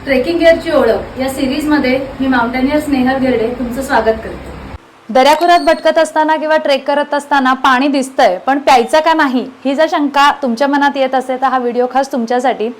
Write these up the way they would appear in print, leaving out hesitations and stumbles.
Trekking गिअरची ओळख या सिरीजमध्ये मी माउंटेनियर स्नेहल गिरडे तुमचं स्वागत करते। दऱ्याखोऱ्यात भटकत असताना किंवा ट्रेक करत असताना पाणी दिसतंय पण प्यायचं का नाही ही जर शंका तुमच्या मनात येत असेल तर हा व्हिडिओ खास तुमच्यासाठी।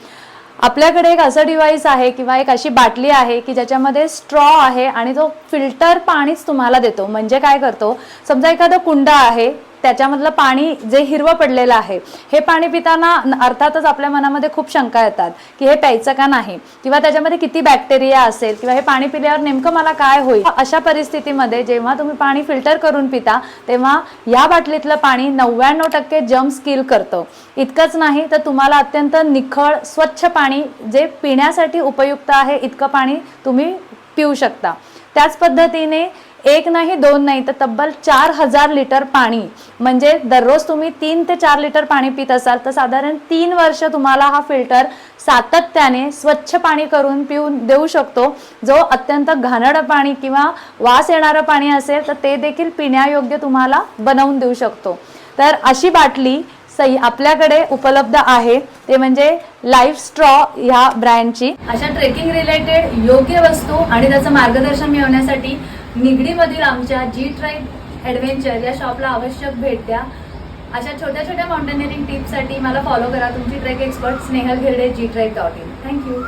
आपल्याकडे एक असं डिव्हाइस आहे किंवा एक अशी बाटली आहे की ज्याच्यामध्ये स्ट्रॉ आहे आणि जो फिल्टर पाणीच तुम्हाला देतो। म्हणजे काय करतो, समजा एखादं कुंड आहे त्याच्यामधलं पाणी जे हिरवं पडलेलं आहे हे पाणी पिताना अर्थातच आपल्या मनामध्ये खूप शंका येतात की हे प्यायचं का नाही किंवा त्याच्यामध्ये किती बॅक्टेरिया असेल किंवा हे पाणी पिल्यावर नेमकं मला काय होईल। अशा परिस्थितीमध्ये जेव्हा तुम्ही पाणी फिल्टर करून पिता तेव्हा या बाटलीतलं पाणी 99% जर्म्स किल करतं। इतकंच नाही तर तुम्हाला अत्यंत निखळ स्वच्छ पाणी जे पिण्यासाठी उपयुक्त आहे इतकं पाणी तुम्ही पिऊ शकता। त्याच पद्धतीने एक नाही दोन नाही तर तब्बल 4000 लिटर पाणी, म्हणजे दररोज तुम्ही 3 ते 4 लिटर पाणी पित असाल तर साधारण 3 वर्ष तुम्हाला हा फिल्टर सातत्याने स्वच्छ पाणी करून पिऊन देऊ शकतो। जो अत्यंत घाणेरडं पाणी किंवा वास येणारं पाणी असेल तर ते देखील पिण्यायोग्य तुम्हाला बनवून देऊ शकतो। तर अशी बाटली आपल्याकडे उपलब्ध आहे, ते म्हणजे लाईफ स्ट्रॉ ह्या ब्रँडची। अशा ट्रेकिंग रिलेटेड योग्य वस्तू आणि त्याचं मार्गदर्शन मिळवण्यासाठी निगडीमधील आमच्या जी ट्राईब ॲडव्हेंचर या शॉपला आवश्यक भेट द्या। अशा छोट्या छोट्या माउंटेनिअरिंग टिप्ससाठी मला फॉलो करा, तुमची trek expert Snehal Girde, GTribe.in। Thank you.